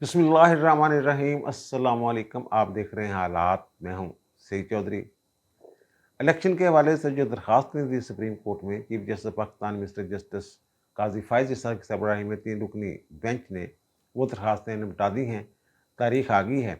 बिस्मिल्लाहिर्रहमानिर्रहीम। अस्सलाम वालेकुम। आप देख रहे हैं हालात। मैं हूं सईद चौधरी। इलेक्शन के हवाले से जो दरख्वास्त की थी सुप्रीम कोर्ट में chief justice Pakistan mister justice Qazi Faez Isa की सरबराही में 3 रुकनी बेंच ने वो दरख्वास्तें निपटा दी हैं। तारीख आ गई है,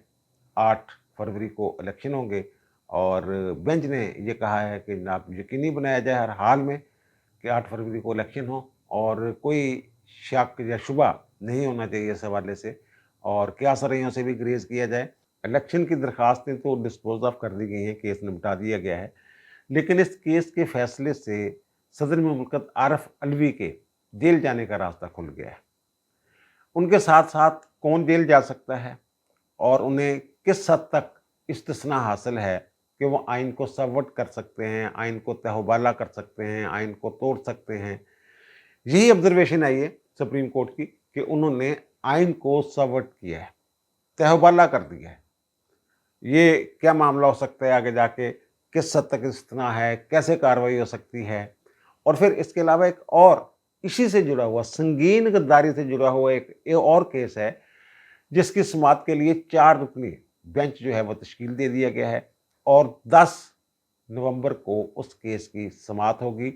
8 फरवरी को इलेक्शन होंगे और बेंच ने ये कहा है कि जनाब यकीनी बनाया जाए हर हाल में कि 8 फरवरी को इलेक्शन हो और कोई शक या शुबा नहीं होना चाहिए इस हवाले से, और क्या सरइयों से भी ग्रेज किया जाए। इलेक्शन की दरखास्तें तो डिस्पोज ऑफ कर दी गई हैं, केस निपटा दिया गया है, लेकिन इस केस के फैसले से सदर मुमलकत आरफ अलवी के जेल जाने का रास्ता खुल गया है। उनके साथ साथ कौन जेल जा सकता है और उन्हें किस हद तक इस्तिस्ना हासिल है कि वो आइन को सबवर्ट कर सकते हैं, आइन को तहबाला कर सकते हैं, आइन को तोड़ सकते हैं। यही ऑब्जर्वेशन आई है सुप्रीम कोर्ट की कि उन्होंने आइन को सबवर्ट किया है, तहबाला कर दिया है। ये क्या मामला हो सकता है आगे जाके, किस हद तक इस्तना है, कैसे कार्रवाई हो सकती है। और फिर इसके अलावा एक और इसी से जुड़ा हुआ संगीन गद्दारी से जुड़ा हुआ एक और केस है जिसकी समाअत के लिए 4 रुकनी बेंच जो है वो तश्कील दे दिया गया है और 10 नवंबर को उस केस की समाअत होगी।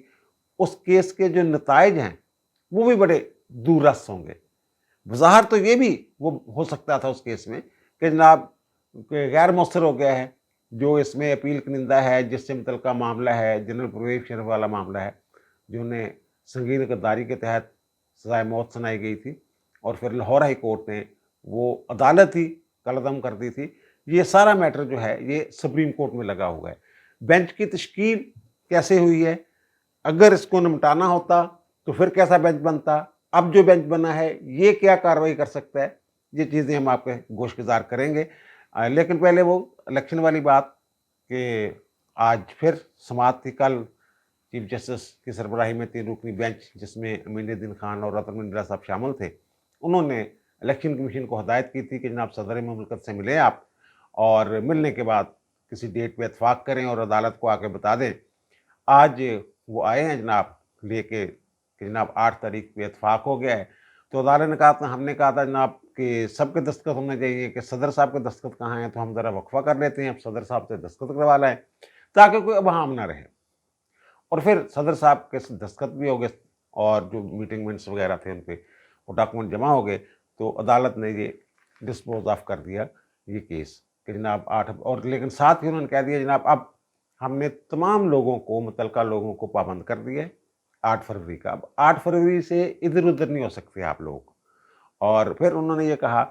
उस केस के जो नताइज हैं वो भी बड़े दूररस होंगे। ज़ाहिर तो ये भी वो हो सकता था उस केस में कि जनाब गैर मौसर हो गया है, जो इसमें अपील कनिंदा है, जिससे मुतल्लिका मामला है, जनरल परवेज़ शरीफ वाला मामला है, जिन्हें संगीन गद्दारी के तहत सज़ाए मौत सुनाई गई थी और फिर लाहौर हाई कोर्ट ने वो अदालत ही कलअदम कर दी थी। ये सारा मैटर जो है ये सुप्रीम कोर्ट में लगा हुआ है। बेंच की तश्कील कैसे हुई है, अगर इसको निपटाना होता तो फिर कैसा बेंच बनता, अब जो बेंच बना है ये क्या कार्रवाई कर सकता है, ये चीज़ें हम आपके गोशगुजार करेंगे। लेकिन पहले वो इलेक्शन वाली बात कि आज फिर समाअत थी कल चीफ जस्टिस की सरबराही में 3 रुकनी बेंच जिसमें अमीनुद्दीन खान और रतन मिंडरा साहब शामिल थे। उन्होंने इलेक्शन कमीशन को हदायत की थी कि जनाब सदर मुमलिकत से मिलें आप और मिलने के बाद किसी डेट पे इत्फाक करें और अदालत को आके बता दें। आज वो आए हैं जनाब लेके कि जनाब 8 तारीख पे इत्फाक हो गया है। तो अदालत ने कहा था, हमने कहा था जनाब कि सबके दस्तखत होने चाहिए, कि सदर साहब के दस्तखत कहाँ हैं, तो हम ज़रा वक्फा कर लेते हैं, अब सदर साहब से दस्तखत करवा लाएं ताकि कोई अबहम ना रहे। और फिर सदर साहब के दस्तखत भी हो गए और जो मीटिंग मिनट्स वगैरह थे उन पे वो डॉक्यूमेंट जमा हो गए, तो अदालत ने ये डिस्पोज ऑफ कर दिया ये केस कि जनाब 8। और लेकिन साथ ही उन्होंने कह दिया जनाब अब हमने तमाम लोगों को, मुतल्लिका लोगों को पाबंद कर दिया है 8 फरवरी का। अब 8 फरवरी से इधर उधर नहीं हो सकते आप लोग। और फिर उन्होंने ये कहा,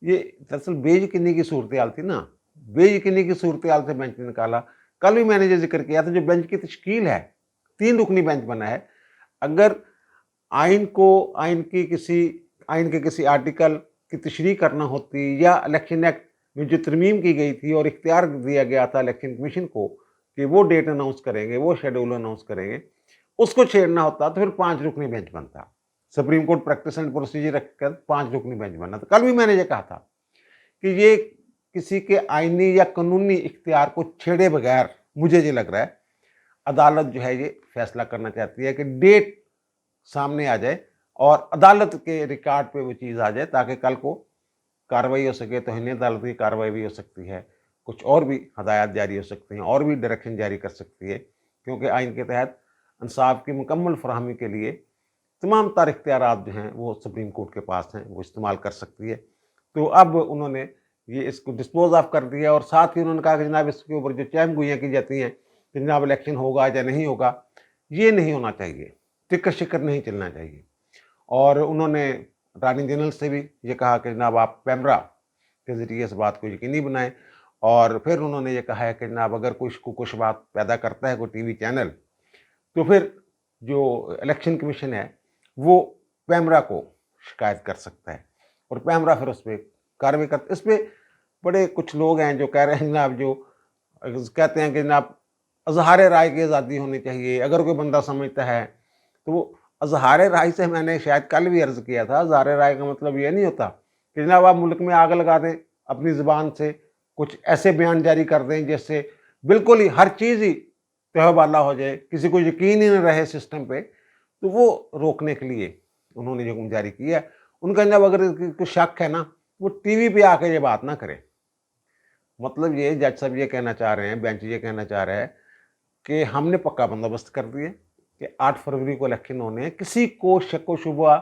ये दरअसल बेयकीनी की सूरत हाल थी ना, बेयकीनी की सूरत हाल से बेंच ने निकाला। कल भी मैंने ये जिक्र किया था, जो बेंच की तश्कील है 3 रुकनी बेंच बना है। अगर आइन के किसी आर्टिकल की तशरीह करना होती या इलेक्शन एक्ट में जो तरमीम की गई थी और इख्तियार दिया गया था इलेक्शन कमीशन को कि वो डेट अनाउंस करेंगे, वो शेड्यूल अनाउंस करेंगे, उसको छेड़ना होता तो फिर 5 रुकनी बेंच बनता। Supreme court practice and procedure रखकर 5 रुकनी बेंच बनना था। कल भी मैंने ये कहा था कि ये किसी के आइनी या कानूनी इख्तियार को छेड़े बगैर मुझे ये लग रहा है अदालत जो है ये फैसला करना चाहती है कि डेट सामने आ जाए और अदालत के रिकॉर्ड पे वो चीज़ आ जाए ताकि कल को कार्रवाई हो सके। तो हिंद अदालत की कार्रवाई भी हो सकती है, कुछ और भी हदायत जारी हो सकती हैं और भी डायरेक्शन जारी कर सकती है, क्योंकि आइन के तहत इंसाफ की मुकम्मल फराहमी के लिए तमाम तार इख्तियारात जो हैं वो सुप्रीम कोर्ट के पास हैं, वो इस्तेमाल कर सकती है। तो अब उन्होंने ये इसको डिस्पोज ऑफ कर दिया और साथ ही उन्होंने कहा कि जनाब इसके ऊपर जो चहम गोइयाँ की जाती हैं कि जनाब इलेक्शन होगा या नहीं होगा, ये नहीं होना चाहिए, टिक्कर शिक्कर नहीं चलना चाहिए। और उन्होंने अटॉर्नी जनरल से भी ये कहा कि जनाब आप पैमरा के ज़रिए इस बात को यकीनी बनाएं। और फिर उन्होंने ये कहा है कि जनाब अगर कुछ बात पैदा करता है कोई टीवी चैनल, तो फिर जो इलेक्शन कमीशन है वो पैमरा को शिकायत कर सकता है और पैमरा फिर उस पर कार्रवाई करता। इस पर बड़े कुछ लोग हैं जो कह रहे हैं जनाब, जो कहते हैं कि जनाब अजहार राय की आज़ादी होनी चाहिए। अगर कोई बंदा समझता है तो वो अजहार राय से, मैंने शायद कल भी अर्ज़ किया था, अजहार राय का मतलब ये नहीं होता कि जनाब आप मुल्क में आग लगा दें, अपनी ज़ुबान से कुछ ऐसे बयान जारी कर दें जिससे बिल्कुल ही हर चीज़ ही तहबाला हो जाए, किसी को यकीन ही न रहे सिस्टम पे। तो वो रोकने के लिए उन्होंने जो हुक्म जारी किया है, उनका जनाब अगर कोई शक है ना वो टीवी पे आके ये बात ना करे। मतलब ये जज साहब ये कहना चाह रहे हैं, बेंच ये कहना चाह रहा है कि हमने पक्का बंदोबस्त कर दिए कि 8 फरवरी को इलेक्शन होने हैं, किसी को शक व शुबा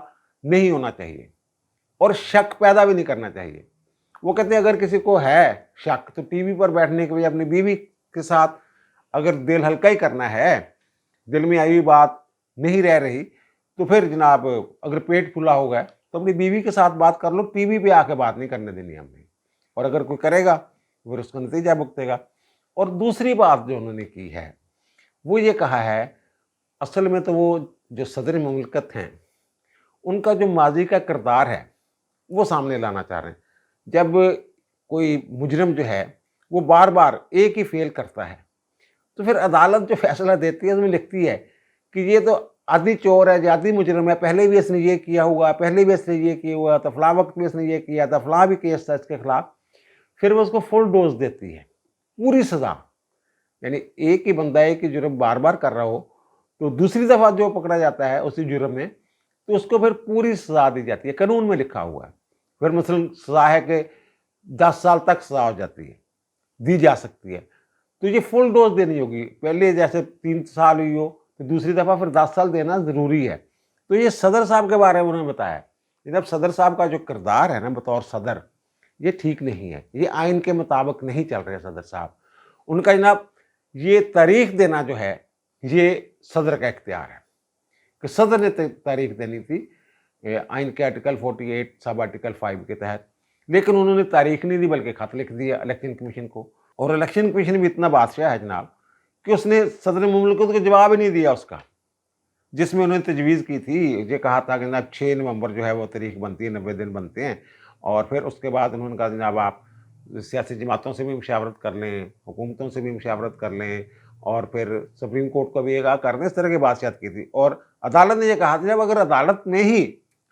नहीं होना चाहिए और शक पैदा भी नहीं करना चाहिए। वो कहते हैं अगर किसी को है शक तो टीवी पर बैठने के बजाय अपनी बीवी के साथ अगर दिल हल्का ही करना है, दिल में आई हुई बात नहीं रह रही, तो फिर जनाब अगर पेट फूला होगा तो अपनी बीवी के साथ बात कर लो, टीवी पे आके बात नहीं करने देनी हमने। और अगर कोई करेगा फिर उसका नतीजा भुगतेगा। और दूसरी बात जो उन्होंने की है वो ये कहा है, असल में तो वो जो सदर मुमलिकत हैं उनका जो माजी का किरदार है वो सामने लाना चाह रहे हैं। जब कोई मुजरिम जो है वो बार बार एक ही फेल करता है तो फिर अदालत जो फैसला देती है उसमें लिखती है कि ये तो आदि चोर है, आदि मुजरिम है, पहले भी इसने ये किया हुआ, पहले भी इसने ये किया हुआ, तो फलां वक्त भी इसने ये किया था, फलां भी केस था इसके खिलाफ। फिर वो उसको फुल डोज देती है, पूरी सज़ा। यानी एक ही बंदा एक ही जुर्म बार बार कर रहा हो तो दूसरी दफ़ा जो पकड़ा जाता है उसी जुर्म में तो उसको फिर पूरी सज़ा दी जाती है, कानून में लिखा हुआ है। फिर मसलन सज़ा है कि 10 साल तक सज़ा हो जाती है, दी जा सकती है। तो ये फुल डोज देनी होगी, पहले जैसे 3 साल हुई हो तो दूसरी दफ़ा फिर 10 साल देना ज़रूरी है। तो ये सदर साहब के बारे में उन्होंने बताया। जनाब सदर साहब का जो किरदार है ना बतौर सदर, ये ठीक नहीं है, ये आइन के मुताबिक नहीं चल रहे सदर साहब। उनका जनाब ये तारीख देना जो है ये सदर का इख्तियार है कि सदर ने तारीख देनी थी आइन के आर्टिकल 48 सब आर्टिकल 5 के तहत, लेकिन उन्होंने तारीख नहीं दी बल्कि खत लिख दिया इलेक्शन कमीशन को। और इलेक्शन कमीशन भी इतना बादशाह है जनाब कि उसने सदर मुमलिकत को जवाब ही नहीं दिया उसका, जिसमें उन्होंने तजवीज़ की थी। ये कहा था कि जनाब 6 नवंबर जो है वो तारीख बनती है, 90 दिन बनते हैं। और फिर उसके बाद उन्होंने कहा जनाब आप सियासी जमातों से भी मुशावरत कर लें, हुकूमतों से भी मुशावरत कर लें और फिर सुप्रीम कोर्ट को भी ये कहा कर दें। इस तरह की बातचीत की थी और अदालत ने यह कहा था जब अगर अदालत में ही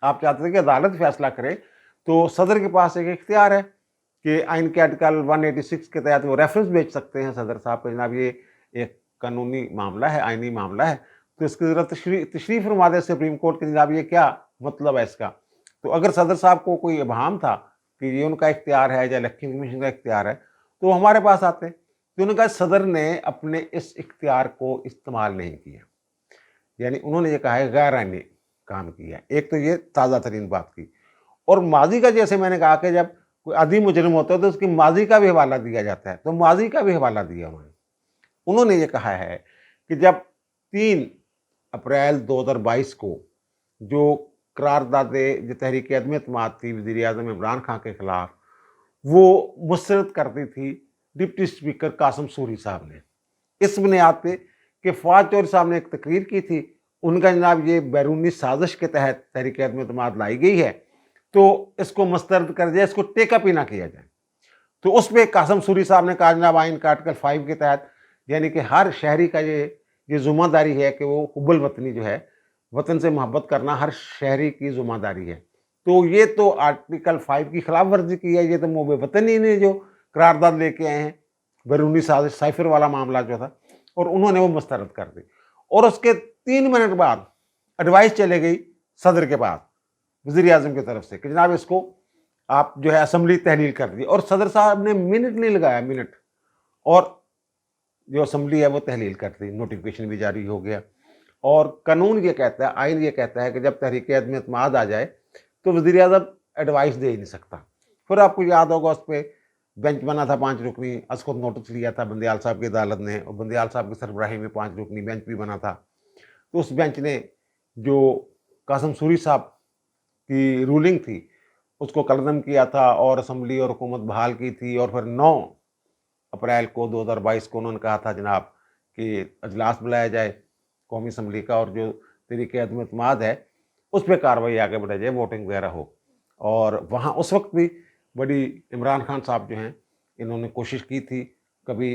आप चाहते थे कि अदालत फैसला करे तो सदर के पास एक इख्तियार है कि आइन के आर्टिकल 186 के तहत वो रेफरेंस भेज सकते हैं सदर साहब को, जनाब ये एक कानूनी मामला है, आइनी मामला है, तो इसकी ज़रा तशरीफ़ फरमा दे सुप्रीम कोर्ट के जनाब ये क्या मतलब है इसका। तो अगर सदर साहब को कोई इबहाम था कि ये उनका इख्तियार है या इलेक्शन कमीशन का इख्तियार है तो वो हमारे पास आते। तो उन्होंने कहा सदर ने अपने इस इख्तियार को इस्तेमाल नहीं किया, यानी उन्होंने ये कहा है गैर आइनी काम किया। एक तो ये ताज़ा तरीन बात की। और माजी का जैसे मैंने कहा कि जब कोई आदि मुजरिम होता है तो उसकी माजी का भी हवाला दिया जाता है, तो माजी का भी हवाला दिया उन्होंने ये कहा है कि जब 3 अप्रैल 2022 को जो करारदादे जो तहरीक अदम एतमाद थी वज़ीर आज़म इमरान खान के ख़िलाफ़ वो मुस्तरद कर दी थी डिप्टी स्पीकर कासिम सूरी साहब ने, इस बुनियाद पे कि फवाद चौधरी साहब ने एक तकरीर की थी, उनका जनाब ये बैरूनी साजिश के तहत तहरीक अदम एतमाद लाई गई है तो इसको मुस्तरद कर दिया, इसको टेकअप ही ना किया जाए। तो उस पर कासिम सूरी साहब ने कहा जनाब आइन का आर्टिकल 5 के तहत यानी कि हर शहरी का ये ज़िम्मेदारी है कि वो हुब्बुल वतनी जो है वतन से मोहब्बत करना हर शहरी की ज़िम्मेदारी है। तो ये तो आर्टिकल 5 की खिलाफ वर्जी की है, ये तो मोबे वतन ही ने जो करारदाद लेके आए हैं बैरूनी साजिश साइफर वाला मामला जो था, और उन्होंने वो मुस्तरद कर दी। और उसके 3 मिनट बाद एडवाइस चले गई सदर के पास वज़ीर आज़म की तरफ से कि जनाब इसको आप जो है असम्बली तहलील कर दी। और सदर साहब ने मिनट नहीं लगाया, मिनट, और जो असम्बली है वो तहलील कर दी, नोटिफिकेशन भी जारी हो गया। और कानून ये कहता है, आइन ये कहता है कि जब तहरीक अदम एतमाद आ जाए तो वज़ीर आज़म एडवाइस दे ही नहीं सकता। फिर आपको याद होगा उस पर बेंच बना था 5 रुकनी, उसको नोटिस लिया था बंदियाल साहब की अदालत ने और बंदियाल साहब की सरबराही में 5 रुकनी बेंच भी बना था। तो उस बेंच ने जो कासिम सूरी साहब की रूलिंग थी उसको कलदम किया था और असम्बली और हुकूमत बहाल की थी। और फिर 9 अप्रैल को 2022 को उन्होंने कहा था जनाब कि अजलास बुलाया जाए कौमी असम्बली का और जो तहरीक अदम एतमाद है उस पर कार्रवाई आगे बढ़ाई जाए, वोटिंग वगैरह हो। और वहाँ उस वक्त भी बड़ी इमरान खान साहब जो हैं इन्होंने कोशिश की थी, कभी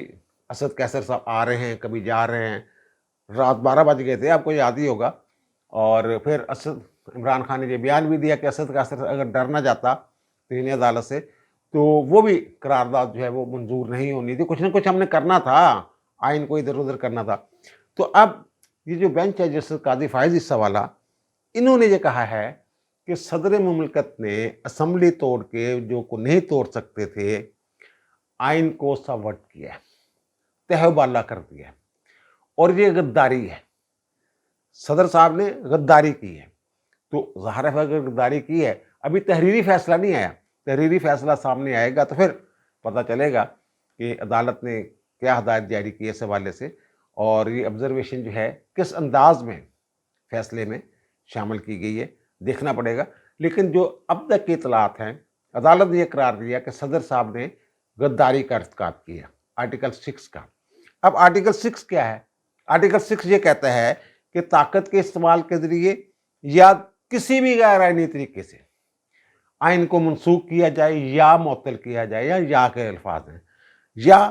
असद कैसर साहब आ रहे हैं कभी जा रहे हैं, रात 12 बज गए थे, आपको याद ही होगा। और फिर असद इमरान खान ने ये बयान भी दिया कि असद कैसर अगर डर ना जाता दीनी अदालत से तो वो भी करारदाद जो है वो मंजूर नहीं होनी थी, कुछ ना कुछ हमने करना था, आइन को इधर उधर करना था। तो अब ये जो बेंच है जस्टिस काजी फायज़ इस्सा वाला, इन्होंने ये कहा है کہ صدر مملکت نے اسمبلی توڑ کے جو کو نہیں توڑ سکتے تھے آئین کو سبورٹ کیا ہے، تہہ بالا کر دیا ہے، اور یہ غداری ہے۔ صدر صاحب نے غداری کی ہے، تو ظاہر ہے اگر غداری کی ہے، ابھی تحریری فیصلہ نہیں آیا، تحریری فیصلہ سامنے آئے گا تو پھر پتہ چلے گا کہ عدالت نے کیا ہدایت جاری کی ہے اس حوالے سے، اور یہ آبزرویشن جو ہے کس انداز میں فیصلے میں شامل کی گئی ہے دیکھنا پڑے گا۔ لیکن جو اب تک کی اطلاعات ہیں، عدالت نے یہ قرار دیا کہ صدر صاحب نے غداری کا ارتکاب کیا، آرٹیکل 6 کا۔ اب آرٹیکل 6 کیا ہے؟ آرٹیکل 6 یہ کہتا ہے کہ طاقت کے استعمال کے ذریعے یا کسی بھی غیر آئینی طریقے سے آئین کو منسوخ کیا جائے یا معطل کیا جائے، یا کے الفاظ ہیں، یا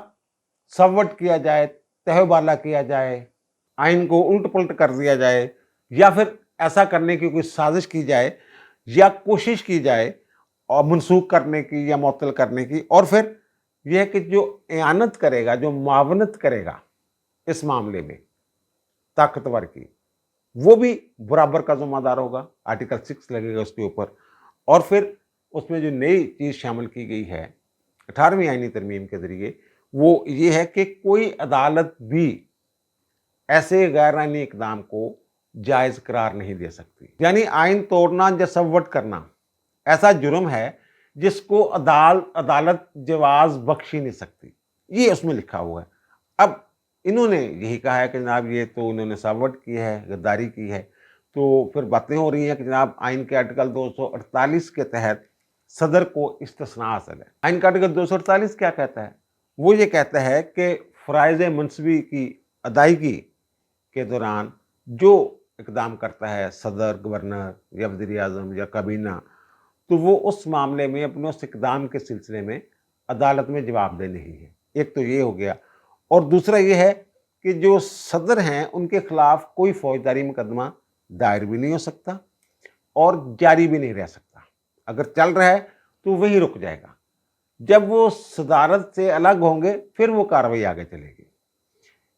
سبورٹ کیا جائے، تہہ بالا کیا جائے، آئین کو الٹ پلٹ کر دیا جائے، یا پھر ایسا کرنے کی کوئی سازش کی جائے یا کوشش کی جائے اور منسوخ کرنے کی یا معطل کرنے کی، اور پھر یہ ہے کہ جو اعانت کرے گا، جو معاونت کرے گا اس معاملے میں طاقتور کی، وہ بھی برابر کا ذمہ دار ہوگا، آرٹیکل 6 لگے گا اس کے اوپر۔ اور پھر اس میں جو نئی چیز شامل کی گئی ہے 18ویں آئینی ترمیم کے ذریعے، وہ یہ ہے کہ کوئی عدالت بھی ایسے غیر آئینی اقدام کو جائز قرار نہیں دے سکتی، یعنی آئین توڑنا یا سبورٹ کرنا ایسا جرم ہے جس کو عدالت جواز بخش ہی نہیں سکتی، یہ اس میں لکھا ہوا ہے۔ اب انہوں نے یہی کہا ہے کہ جناب یہ تو انہوں نے سبورٹ کی ہے، غداری کی ہے، تو پھر باتیں ہو رہی ہیں کہ جناب آئین کے آرٹیکل 248 کے تحت صدر کو استثناء حاصل ہے۔ آئین کا آرٹیکل 248 کیا کہتا ہے؟ وہ یہ کہتا ہے کہ فرائض منصبی کی ادائیگی کے دوران جو اقدام کرتا ہے صدر، گورنر یا وزیر اعظم یا کابینہ، تو وہ اس معاملے میں اپنے اس اقدام کے سلسلے میں عدالت میں جواب دہ نہیں ہے۔ ایک تو یہ ہو گیا، اور دوسرا یہ ہے کہ جو صدر ہیں ان کے خلاف کوئی فوجداری مقدمہ دائر بھی نہیں ہو سکتا اور جاری بھی نہیں رہ سکتا، اگر چل رہا ہے تو وہی رک جائے گا، جب وہ صدارت سے الگ ہوں گے پھر وہ کارروائی آگے چلے گی۔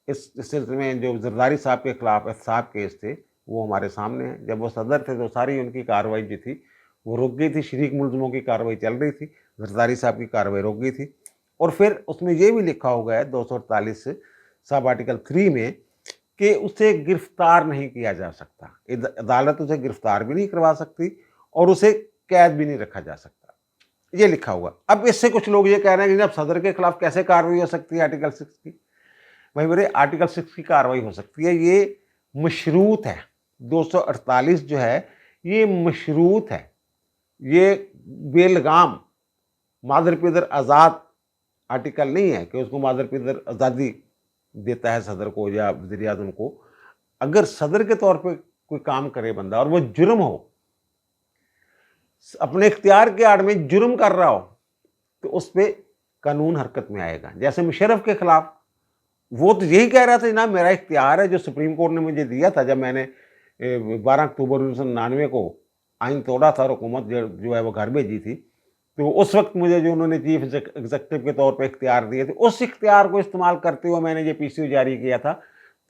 اس سلسلے میں جو زرداری صاحب کے خلاف احتساب کیس تھے وہ ہمارے سامنے ہیں، جب وہ صدر تھے تو ساری ان کی کارروائی جو تھی وہ رک گئی تھی، شریک ملزموں کی کارروائی چل رہی تھی، زرداری صاحب کی کارروائی رک گئی تھی۔ اور پھر اس میں یہ بھی لکھا ہو گیا ہے 248 سب آرٹیکل 3 میں کہ اسے گرفتار نہیں کیا جا سکتا، عدالت اسے گرفتار بھی نہیں کروا سکتی اور اسے قید بھی نہیں رکھا جا سکتا، یہ لکھا ہوا۔ اب اس سے کچھ لوگ یہ کہہ رہے ہیں کہ جب صدر کے خلاف کیسے کارروائی ہو سکتی ہے آرٹیکل 6 کی؟ بھائی میرے آرٹیکل 6 کی کارروائی ہو سکتی ہے، یہ مشروط ہے، 248 جو ہے یہ مشروط ہے، یہ بے لگام مادر پیدر آزاد آرٹیکل نہیں ہے کہ اس کو مادر پیدر آزادی دیتا ہے صدر کو یا وزیر اعظم کو۔ اگر صدر کے طور پہ کوئی کام کرے بندہ اور وہ جرم ہو، اپنے اختیار کے آڑ میں جرم کر رہا ہو، تو اس پہ قانون حرکت میں آئے گا۔ جیسے مشرف کے خلاف وہ تو یہی کہہ رہا تھا جناب میرا اختیار ہے جو سپریم کورٹ نے مجھے دیا تھا جب میں نے 12 اکتوبر 1999 کو آئین توڑا تھا اور حکومت جو ہے وہ گھر بھیجی تھی، تو اس وقت مجھے جو انہوں نے چیف ایگزیکٹو کے طور پہ اختیار دیے تھے، اس اختیار کو استعمال کرتے ہوئے میں نے یہ PCO جاری کیا تھا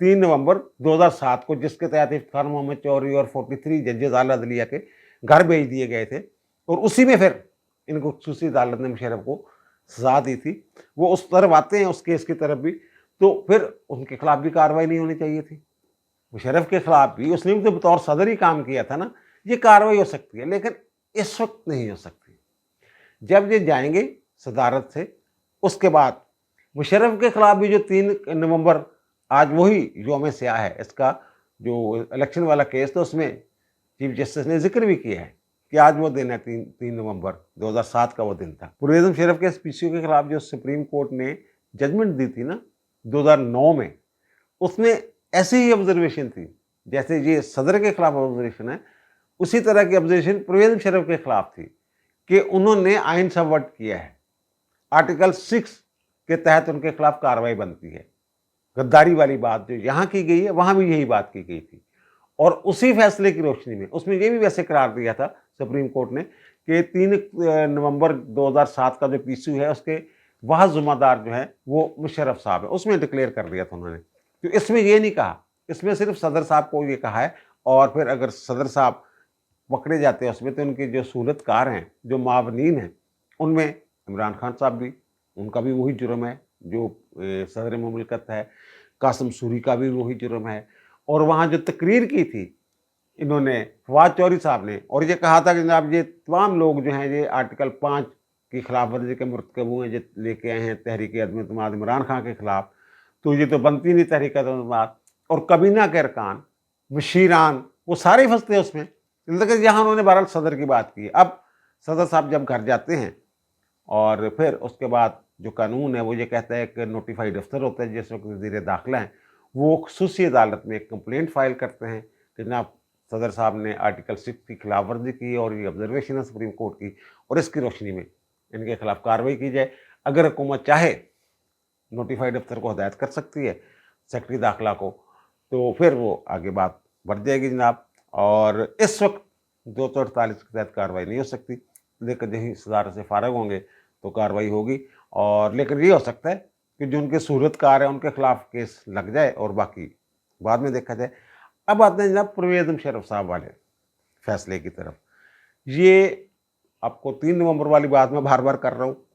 3 نومبر 2007 کو، جس کے تحت افتخار محمد چوہدری اور 43 ججز اعلیٰ عدلیہ کے گھر بھیج دیے گئے تھے، اور اسی میں پھر ان کو خصوصی عدالت نے مشرف کو سزا دی تھی۔ وہ اس طرف آتے ہیں اس کیس کی طرف بھی، تو پھر ان کے خلاف بھی کارروائی نہیں ہونی چاہیے تھی، مشرف کے خلاف بھی، اس نے بھی تو بطور صدر ہی کام کیا تھا نا، یہ کارروائی ہو سکتی ہے، لیکن اس وقت نہیں ہو سکتی۔ جب یہ جائیں گے صدارت سے، اس کے بعد مشرف کے خلاف بھی جو 3 نومبر آج وہی یوم سیاہ ہے، اس کا جو الیکشن والا کیس تھا اس میں چیف جسٹس نے ذکر بھی کیا ہے کہ آج وہ دن ہے 3 نومبر 2007 کا وہ دن تھا۔ پرویز مشرف کے PCO کے خلاف جو سپریم کورٹ نے ججمنٹ دی تھی نا 2009 میں، اس میں ایسی ہی آبزرویشن تھی جیسے یہ صدر کے خلاف آبزرویشن ہے، اسی طرح کی آبزرویشن پرویز مشرف کے خلاف تھی کہ انہوں نے آئین سبورٹ کیا ہے، آرٹیکل 6 کے تحت ان کے خلاف کارروائی بنتی ہے۔ غداری والی بات جو یہاں کی گئی ہے وہاں بھی یہی بات کی گئی تھی، اور اسی فیصلے کی روشنی میں اس میں یہ بھی ویسے قرار دیا تھا سپریم کورٹ نے کہ 3 نومبر 2007 کا جو PCO ہے اس کے وہ ذمہ دار جو ہے وہ مشرف صاحب ہے، اس میں ڈکلیئر کر دیا تھا انہوں نے۔ تو اس میں یہ نہیں کہا، اس میں صرف صدر صاحب کو یہ کہا ہے، اور پھر اگر صدر صاحب पकड़े जाते हैं उसमें, तो उनके जो सहूलतकार हैं, जो मावनीन हैं, उनमें इमरान खान साहब भी, उनका भी वही जुर्म है जो सदर मुमलिकत है, कासिम सूरी का भी वही जुर्म है। और वहाँ जो तकरीर की थी इन्होंने, फवाद चौधरी साहब ने, और ये कहा था कि जनाब ये तमाम लोग जो हैं ये आर्टिकल 5 की खिलाफ वर्जी के मुरतकब हुए, जो लेके आए हैं तहरीक अदम एतमाद इमरान खान के खिलाफ, तो ये तो बनती नहीं तहरीक अदम एतमाद। और कबीना के अरकान, मशीरान, वो सारे फंसते हैं उसमें। लेकिन यहाँ उन्होंने बहरहाल सदर की बात की। अब सदर साहब जब घर जाते हैं और फिर उसके बाद जो कानून है वो ये कहता है कि नोटिफाइड अफसर होता है जिस वक्त वज़ीर दाखिला हैं, वो खसूसी अदालत में एक कंप्लेंट फाइल करते हैं कि जनाब सदर साहब ने आर्टिकल 6 की खिलाफ वर्जी की और ये ऑब्जर्वेशन है सुप्रीम कोर्ट की, और इसकी रोशनी में इनके खिलाफ कार्रवाई की जाए। अगर हुकूमत चाहे नोटिफाइड अफसर को हदायत कर सकती है, सेक्रेटरी दाखिला को, तो फिर वो आगे बात बढ़ जाएगी जनाब। और इस वक्त 248 के तहत कार्रवाई नहीं हो सकती, लेकिन यही सदारत से फारग होंगे तो कार्रवाई होगी। और लेकिन ये हो सकता है कि जो उनके सूरतकार हैं उनके खिलाफ केस लग जाए और बाकी बाद में देखा जाए। अब आते हैं जनाब परवेज़ मुशर्रफ साहब वाले फैसले की तरफ। ये आपको 3 नवंबर वाली बात मैं बार बार कर रहा हूँ।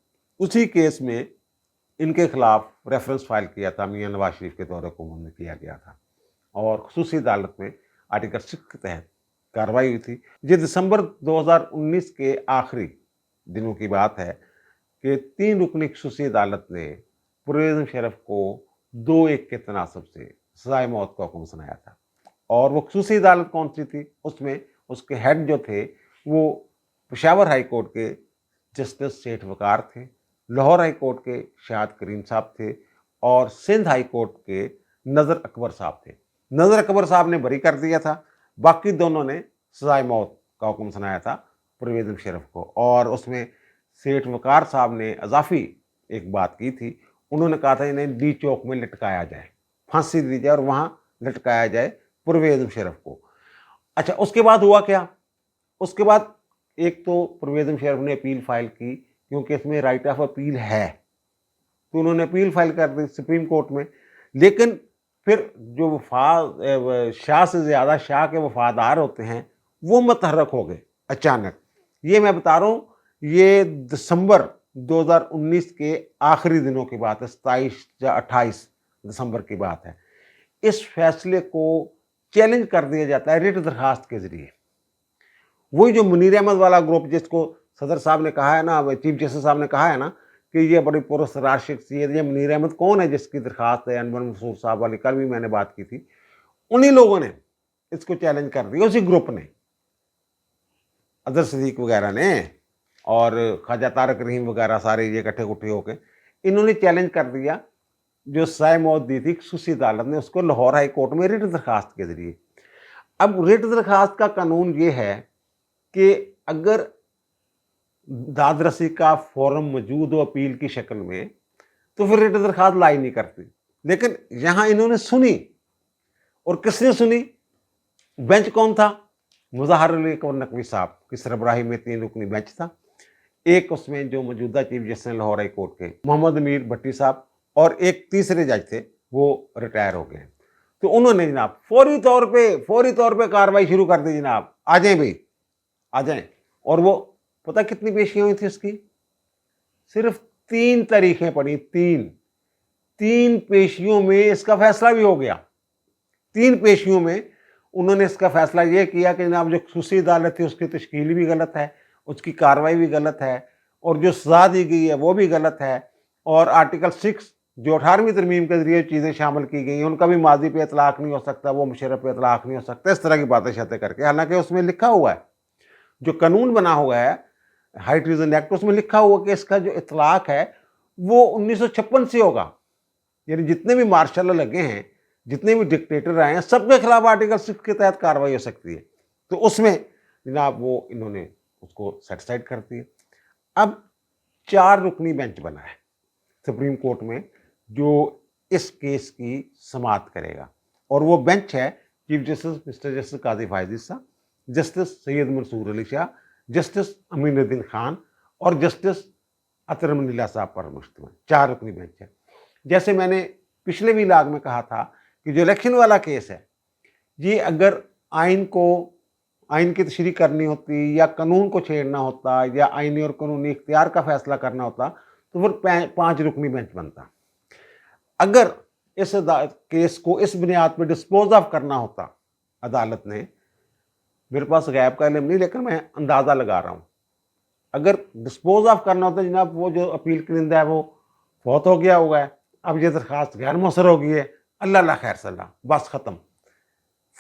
उसी केस में इनके खिलाफ रेफरेंस फाइल किया था, मियाँ नवाज शरीफ के दौरे हुकूमत में किया गया था, और खसूसी अदालत में आर्टिकल 6 के तहत कार्रवाई हुई थी। ये दिसंबर 2019 के आखिरी दिनों की बात है कि 3 रुकनी खसूसी अदालत ने परवेज़ मुशर्रफ को 2-1 के तनासब से सजाए मौत का हुक्म सुनाया था। और वो खसूसी अदालत कौन सी थी? उसमें उसके हेड जो थे वो पेशावर हाई कोर्ट के जस्टिस सेठ वकार थे, लाहौर हाई कोर्ट के शाहद करीम साहब थे, और सिंध हाई कोर्ट के नज़र अकबर साहब थे। नज़र अकबर साहब ने बरी कर दिया था, बाकी दोनों ने सजाए मौत का हुक्म सुनाया था परवेज़ मुशर्रफ को। और उसमें सेठ वकार साहब ने अजाफी एक बात की थी, उन्होंने कहा था इन्हें डी चौक में लटकाया जाए, फांसी दी जाए और वहाँ लटकाया जाए परवेज़ मुशर्रफ को। अच्छा, उसके बाद हुआ क्या? उसके बाद एक तो परवेज़ मुशर्रफ ने अपील फाइल की, क्योंकि इसमें राइट ऑफ अपील है, तो उन्होंने अपील फाइल कर दी सुप्रीम कोर्ट में। लेकिन फिर जो शाह से ज़्यादा शाह के वफादार होते हैं वो मुतहर्रक हो गए अचानक। ये मैं बता रहा हूँ, ये दिसंबर 2019 के आखिरी दिनों की बात है, 27 या 28 दिसंबर की बात है। इस फैसले को चैलेंज कर दिया जाता है रिट दरखास्त के जरिए। वही जो मुनीर अहमद वाला ग्रुप, जिसको सदर साहब ने कहा है ना, चीफ जस्टिस साहब ने कहा है ना कि ये बड़ी पुरस्कार शख्सियत, ये मुनीर अहमद कौन है जिसकी दरखास्त है अनवर मंसूर साहब वाली, कल भी मैंने बात की थी। उन्हीं लोगों ने इसको चैलेंज कर दिया, उसी ग्रुप ने, अजहर सदीक वगैरह ने और ख्वाजा तारक रहीम वगैरह, सारे ये इकट्ठे उठे होकर इन्होंने चैलेंज कर दिया जो सजाए मौत दी थी खसूसी अदालत ने उसको लाहौर हाई कोर्ट में रिट दरखास्त के जरिए। अब रिट दरखास्त का कानून ये है कि अगर दाद रसी का फॉर्म मौजूद हो अपील की शक्ल में, तो फिर रिट दरखास्त लाई नहीं करती। लेकिन यहां इन्होंने सुनी, और किसने सुनी? बेंच कौन था? मुज़ाहिर अली अकबर नकवी साहब की सरबराही में 3 रुकनी बेंच था। एक उसमें जो मौजूदा chief justice Lahore high court के मोहम्मद अमीर भट्टी साहब, और एक तीसरे जज थे, वो रिटायर हो गए। तो उन्होंने जनाब फौरी तौर पे कार्रवाई शुरू कर दी। जनाब आ जाएं भाई, आ जाएं। और वो पता कितनी पेशियां हुई थी उसकी? सिर्फ 3 तारीखें पड़ी, 3 पेशियों में इसका फैसला भी हो गया। 3 पेशियों में उन्होंने इसका फैसला ये किया कि जनाब जो खसूसी अदालत थी उसकी तश्कील भी गलत है, उसकी कार्रवाई भी गलत है, और जो सजा दी गई है वो भी गलत है, और आर्टिकल 6 जो 18वीं तरमीम के जरिए चीज़ें शामिल की गई उनका भी माजी पे इतलाक नहीं हो सकता, वो मुशर्रफ पे इतलाक नहीं हो सकता, इस तरह की बातें शातें करके। हालांकि उसमें लिखा हुआ है, जो कानून बना हुआ है हाई ट्रीजन एक्ट, उसमें लिखा हुआ कि इसका जो इतलाक है वो 1956 से होगा। यानी जितने भी मार्शल लगे हैं, जितने भी डिक्टेटर आए हैं, सबके खिलाफ आर्टिकल 6 के तहत कार्रवाई हो सकती है। तो उसमें जनाब वो इन्होंने उसको सेटिस्फाइड कर दिया। अब 4 रुकनी बेंच बना है सुप्रीम कोर्ट में जो इस केस की समाअत करेगा, और वो बेंच है चीफ जस्टिस मिस्टर जस्टिस काजी फायद ईसा, जस्टिस सैयद मंसूर अली शाह, जस्टिस अमीनुद्दीन खान और जस्टिस अतर मंडीला साहब पर मुश्तमिल 4 रुकनी बेंच है। जैसे मैंने पिछले भी लाग में कहा था कि जो इलेक्शन वाला केस है, ये अगर आइन को आइन की तशरीह करनी होती या कानून को छेड़ना होता या आइनी और कानूनी इख्तियार का फैसला करना होता तो फिर 5 रुकनी बेंच बनता। अगर इस केस को इस बुनियाद पर डिस्पोज ऑफ करना होता अदालत ने, मेरे पास गैब का इल्म नहीं लेकिन मैं अंदाज़ा लगा रहा हूँ, अगर डिस्पोज ऑफ करना होता जनाब वो जो अपील करिंदा है वो फौत हो गया हुआ है, अब ये दरख्वास्त गैर मौसर हो गई है, अल्लाह खैर सल्ला, बस ख़त्म,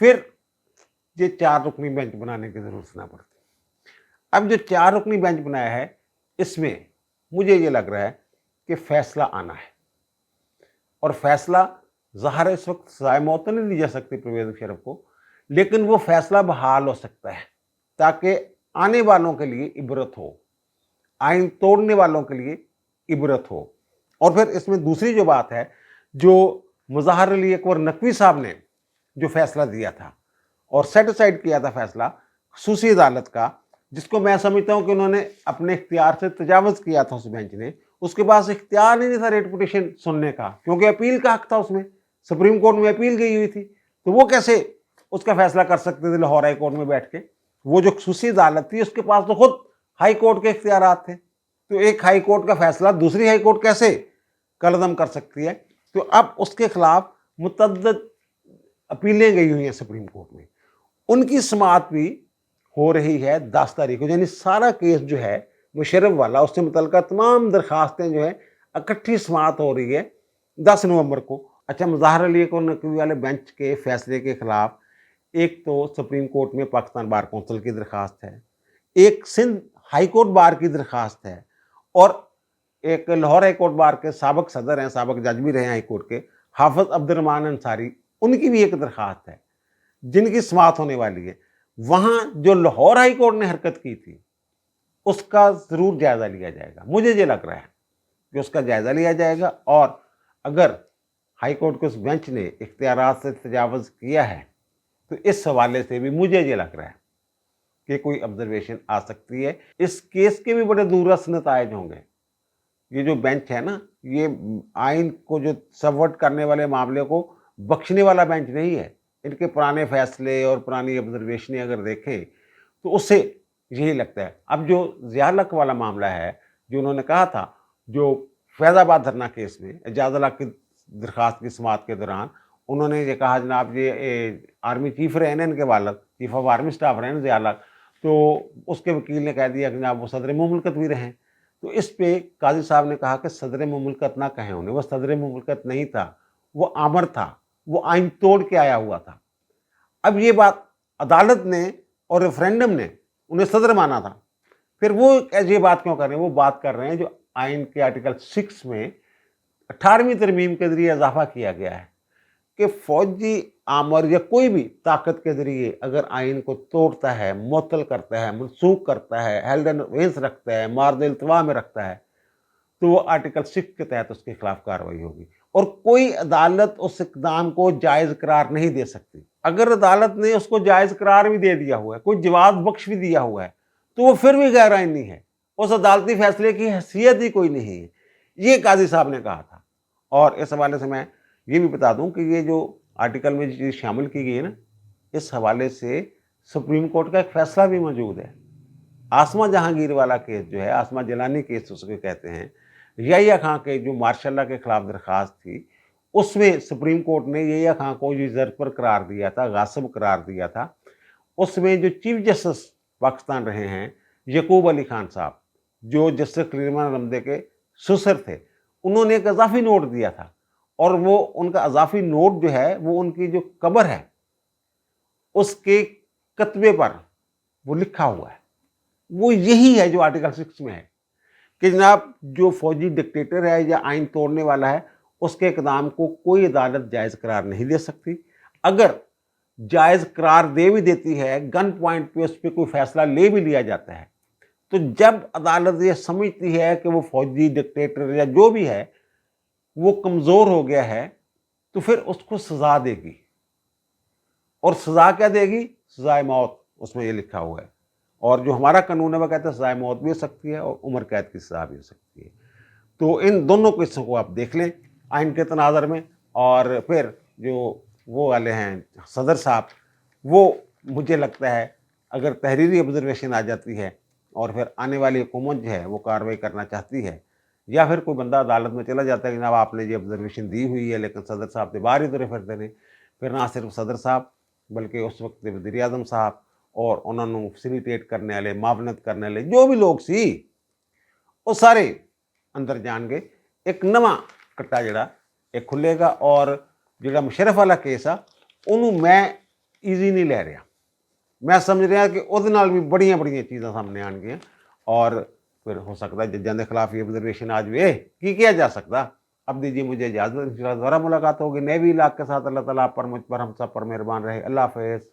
फिर ये 4 रुकनी बेंच बनाने की ज़रूरत ना पड़ती। अब जो 4 रुकनी बेंच बनाया है इसमें मुझे ये लग रहा है कि फ़ैसला आना है, और फैसला ज़ाहिर है इस वक्त सज़ाए मौत तो नहीं दी जा सकती परवेज़ मुशर्रफ को, लेकिन वो फैसला बहाल हो सकता है ताकि आने वालों के लिए इबरत हो, आइन तोड़ने वालों के लिए इबरत हो। और फिर इसमें दूसरी जो बात है, जो मुज़ाहिर अली अकबर नकवी साहब ने जो फैसला दिया था और सेटिसाइड किया था फैसला ख़ुसूसी अदालत का, जिसको मैं समझता हूँ कि उन्होंने अपने इख्तियार से तजावज़ किया था उस बेंच ने, उसके पास इख्तियार नहीं था रेट पिटीशन सुनने का, क्योंकि अपील का हक था उसमें, सुप्रीम कोर्ट में अपील गई हुई थी, तो वो कैसे उसका फैसला कर सकते थे लाहौर हाई कोर्ट में बैठ के। वो जो ख़ुसूसी अदालत थी उसके पास तो खुद हाई कोर्ट के इख्तियारात थे, तो एक हाई कोर्ट का फैसला दूसरी हाई कोर्ट कैसे कलअदम कर सकती है। तो अब उसके खिलाफ मुतअद्दिद अपीलें गई हुई हैं सुप्रीम कोर्ट में, उनकी समाअत भी हो रही है 10 तारीख को, यानी सारा केस जो है मुशर्रफ वाला उससे मुतल्लिका तमाम दरखास्तें जो है इकट्ठी समाअत हो रही है 10 नवंबर को। अच्छा, मुज़ाहिर अली को नकवी वाले बेंच के फैसले के खिलाफ एक तो सुप्रीम कोर्ट में पाकिस्तान बार कौंसिल की दरखास्त है, एक सिंध हाई कोर्ट बार की दरखास्त है, और एक लाहौर हाई कोर्ट बार के साबिक सदर हैं, साबिक जज भी रहे हैं हाई कोर्ट के, हाफिज अब्दुर्रहमान अंसारी, उनकी भी एक दरखास्त है जिनकी समाअत होने वाली है। वहाँ जो लाहौर हाई कोर्ट ने हरकत की थी उसका ज़रूर जायज़ा लिया जाएगा, मुझे ये लग रहा है कि उसका जायज़ा लिया जाएगा, और अगर हाई कोर्ट के उस बेंच ने इख्तियारात से तजावज़ किया है तो इस हवाले से भी मुझे ये लग रहा है कि कोई ऑब्जर्वेशन आ सकती है। इस केस के भी बड़े दूररस नताइज होंगे। ये जो बेंच है ना, ये आइन को जो सबवर्ट करने वाले मामले को बख्शने वाला बेंच नहीं है। इनके पुराने फैसले और पुरानी ऑब्जर्वेशनें अगर देखें तो उससे यही लगता है। अब जो ज़िया-उल-हक वाला मामला है, जो उन्होंने कहा था, जो फैज़ाबाद धरना केस में एजाज़-उल-हक की दरख्वास्त की समाअत के दौरान उन्होंने ये कहा जनाब ये आर्मी चीफ रहे हैं, इनके वालिद चीफ ऑफ आर्मी स्टाफ रहे हैं ज़िया-उल-हक, तो उसके वकील ने कह दिया कि जनाब वो सदर मुमलकत भी रहे हैं। तो इस पे काजी साहब ने कहा कि सदर मुमलकत ना कहें उन्हें, वो सदर मुमलकत नहीं था, वो आमर था, वो आइन तोड़ के आया हुआ था। अब ये बात अदालत ने और रेफरेंडम ने उन्हें सदर माना था, फिर वो ये बात क्यों कर रहे हैं? वो बात कर रहे हैं जो आइन के आर्टिकल 6 में 18वीं तरमीम के जरिए इजाफा किया गया है कि फौजी आमर या कोई भी ताकत के जरिए अगर आइन को तोड़ता है, मुअत्तल करता है, मनसूख करता है, हेल्ड एंड वेंस रखता है, मार्द इल्तवा में रखता है, तो वो आर्टिकल 6 के तहत उसके खिलाफ कार्रवाई होगी, और कोई अदालत उस इक़दाम को जायज़ करार नहीं दे सकती। अगर अदालत ने उसको जायज़ करार भी दे दिया हुआ है, कोई जवाब बख्श भी दिया हुआ है, तो वो फिर भी गैर आइनी है, उस अदालती फैसले की हैसियत ही कोई नहीं है। ये काजी साहब ने कहा था। और इस हवाले से मैं ये भी बता दूं कि ये जो आर्टिकल में चीज़ शामिल की गई है ना, इस हवाले से सुप्रीम कोर्ट का एक फैसला भी मौजूद है। आसमा जहांगीर वाला केस जो है, आसमा जलानी केस उसको कहते हैं, यहिया खां के जो मार्शल के खिलाफ दरखास्त थी, उसमें सुप्रीम कोर्ट ने यहिया खां को यूजर्पर करार दिया था, गासिब करार दिया था। उसमें जो चीफ जस्टिस पाकिस्तान रहे हैं यकूब अली खान साहब, जो जस्टिस खलीलुर्रहमान रमदे के ससुर थे, उन्होंने एक इजाफी नोट दिया था, और वो उनका इजाफी नोट जो है वो उनकी जो कब्र है उसके कतबे पर वो लिखा हुआ है। वो यही है जो आर्टिकल 6 में है कि जनाब जो फौजी डिक्टेटर है या आइन तोड़ने वाला है, उसके इक़दाम को कोई अदालत जायज़ करार नहीं दे सकती। अगर जायज़ करार दे भी देती है, गन पॉइंट पे उस पर कोई फैसला ले भी लिया जाता है, तो जब अदालत ये समझती है कि वो फौजी डिक्टेटर या जो भी है वो कमज़ोर हो गया है, तो फिर उसको सज़ा देगी। और सज़ा क्या देगी? सज़ाए मौत, उसमें ये लिखा हुआ है। और जो हमारा कानून है वो कहता है सज़ाए मौत भी हो सकती है और उम्र कैद की सज़ा भी हो सकती है। तो इन दोनों किस्सों को आप देख लें आइन के तनाज़र में। और फिर जो वो वाले हैं सदर साहब, वो मुझे लगता है اگر تحریری آبزرویشن آ جاتی ہے اور پھر آنے والی حکومت جو ہے وہ کارروائی کرنا چاہتی ہے، یا پھر کوئی بندہ عدالت میں چلا جاتا ہے کہ جناب آپ نے یہ آبزرویشن دی ہوئی ہے لیکن صدر صاحب تو باہر ہی ترے پھرتے ہیں، پھر نہ صرف صدر صاحب بلکہ اس وقت وزیر اعظم صاحب اور انہوں نے فیسیلیٹیٹ کرنے والے، معاونت کرنے والے جو بھی لوگ سی وہ سارے اندر جان گے، ایک نواں کٹا جڑا ایک کھلے گا، اور جڑا مشرف والا کیس آ انہوں میں ایزی نہیں لے رہا، میں سمجھ رہا کہ وہ بھی بڑیاں بڑیاں چیزاں سامنے آن گیا، اور پھر ہو سکتا ہے ججاں کے خلاف یہ آبزرویشن آج بھی کی کیا جا سکتا۔ اب دیجیے مجھے اجازت، دوبارہ ملاقات ہوگی نئے بھی علاقے کے ساتھ۔ اللہ تعالیٰ آپ پر، مجھ پر، ہم سب پر مہربان رہے۔ اللہ حافظ۔